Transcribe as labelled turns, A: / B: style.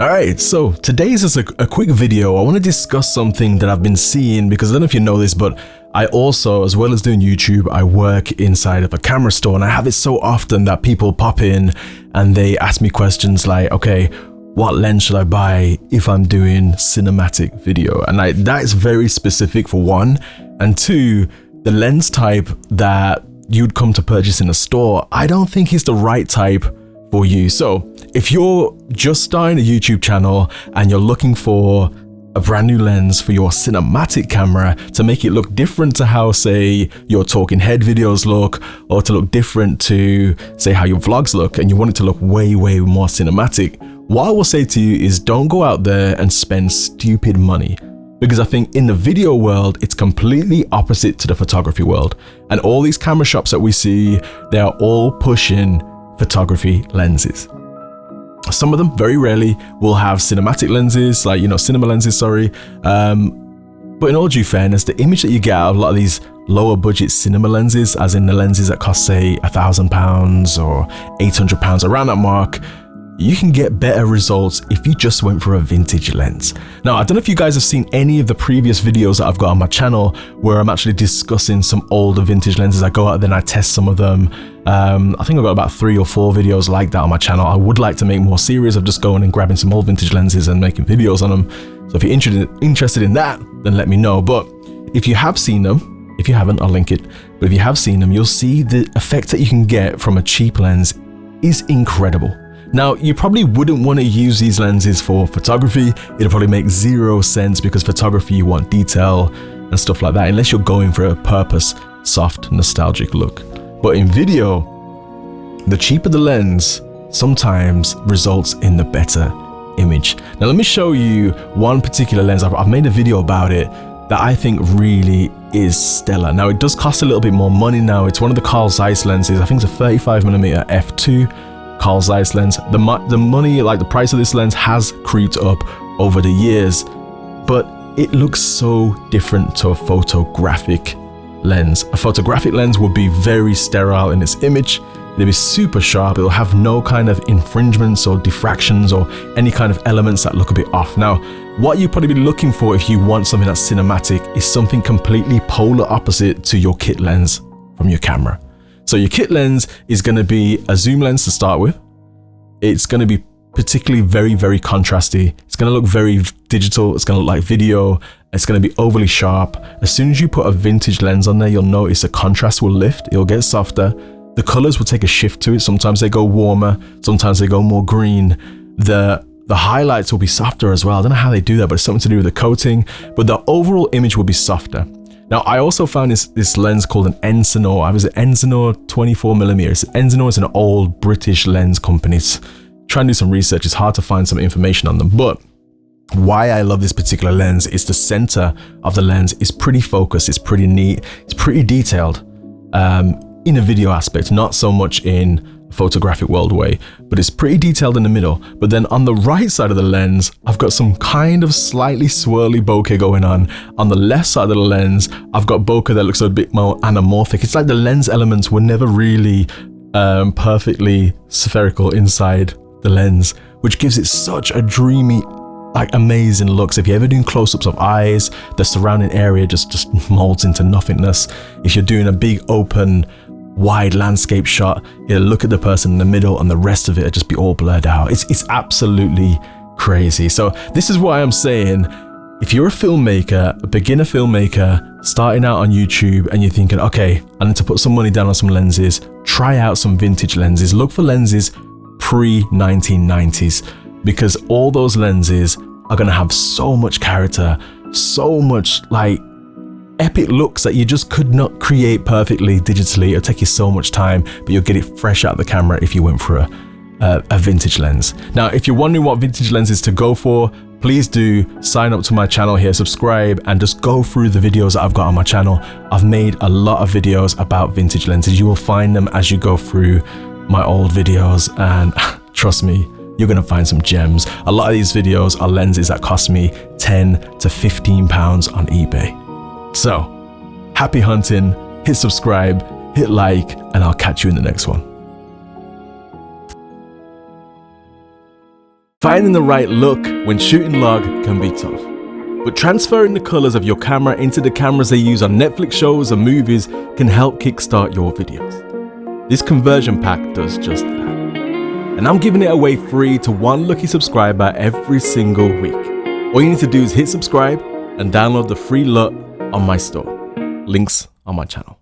A: Alright, so today's is a quick video. I want to discuss something that I've been seeing, because I don't know if you know this, but I also, as well as doing YouTube, I work inside of a camera store, and I have it so often that people pop in and they ask me questions like, okay, what lens should I buy if I'm doing cinematic video? And that is very specific for one, and two, the lens type that you'd come to purchase in a store, I don't think is the right type for you. So if you're just starting a YouTube channel and you're looking for a brand new lens for your cinematic camera to make it look different to how, say, your talking head videos look, or to look different to, say, how your vlogs look, and you want it to look way more cinematic, what I will say to you is don't go out there and spend stupid money. Because I think in the video world, it's completely opposite to the photography world. And all these camera shops that we see, they are all pushing photography lenses. Some of them, very rarely, will have cinematic lenses, like, cinema lenses, sorry. But in all due fairness, the image that you get out of a lot of these lower budget cinema lenses, as in the lenses that cost, say, £1,000 or £800, around that mark, you can get better results if you just went for a vintage lens. Now, I don't know if you guys have seen any of the previous videos that I've got on my channel where I'm actually discussing some older vintage lenses. I go out and I test some of them. I think I've got about 3 or 4 videos like that on my channel. I would like to make more series of just going and grabbing some old vintage lenses and making videos on them. So if you're interested in that, then let me know. But if you have seen them, if you haven't, I'll link it. But if you have seen them, you'll see the effect that you can get from a cheap lens is incredible. Now, you probably wouldn't want to use these lenses for photography. It'll probably make 0 sense, because photography, you want detail and stuff like that, unless you're going for a purpose, soft, nostalgic look. But in video, the cheaper the lens sometimes results in the better image. Now, let me show you one particular lens. I've made a video about it that I think really is stellar. Now, it does cost a little bit more money now. It's one of the Carl Zeiss lenses. I think it's a 35mm f2. Carl Zeiss lens. The money, like the price of this lens, has creeped up over the years, but it looks so different to a photographic lens. A photographic lens would be very sterile in its image. It'll be super sharp. It'll have no kind of infringements or diffractions or any kind of elements that look a bit off. Now, what you'd probably be looking for if you want something that's cinematic is something completely polar opposite to your kit lens from your camera. So your kit lens is going to be a zoom lens to start with. It's going to be particularly very contrasty. It's going to look very digital. It's going to look like video. It's going to be overly sharp. As soon as you put a vintage lens on there, you'll notice the contrast will lift. It'll get softer. The colors will take a shift to it. Sometimes they go warmer. Sometimes they go more green. The highlights will be softer as well. I don't know how they do that, but it's something to do with the coating. But the overall image will be softer. Now, I also found this lens called an Ensenor. I was at Ensenor 24mm. Ensenor is an old British lens company. Trying to do some research. It's hard to find some information on them. But why I love this particular lens is the center of the lens is pretty focused. It's pretty neat. It's pretty detailed in a video aspect, not so much in photographic world way, but it's pretty detailed in the middle. But then on the right side of the lens, I've got some kind of slightly swirly bokeh going on. On the left side of the lens, I've got bokeh that looks a bit more anamorphic. It's like the lens elements were never really perfectly spherical inside the lens, which gives it such a dreamy, like, amazing looks. If you're ever doing close-ups of eyes, the surrounding area just molds into nothingness. If you're doing a big open wide landscape shot, you'll look at the person in the middle and the rest of it will just be all blurred out. It's absolutely crazy. So this is why I'm saying, if you're a filmmaker, a beginner filmmaker starting out on YouTube, and you're thinking, okay, I need to put some money down on some lenses, try out some vintage lenses. Look for lenses pre-1990s, because all those lenses are going to have so much character, so much like epic looks that you just could not create perfectly digitally. It'll take you so much time, but you'll get it fresh out of the camera if you went for a vintage lens. Now, if you're wondering what vintage lenses to go for, please do sign up to my channel here, subscribe, and just go through the videos that I've got on my channel. I've made a lot of videos about vintage lenses. You will find them as you go through my old videos, and trust me, you're gonna find some gems. A lot of these videos are lenses that cost me £10 to £15 on eBay. So, happy hunting, hit subscribe, hit like, and I'll catch you in the next one. Finding the right look when shooting log can be tough, but transferring the colors of your camera into the cameras they use on Netflix shows and movies can help kickstart your videos. This conversion pack does just that. And I'm giving it away free to one lucky subscriber every single week. All you need to do is hit subscribe and download the free LUT on my store. Links on my channel.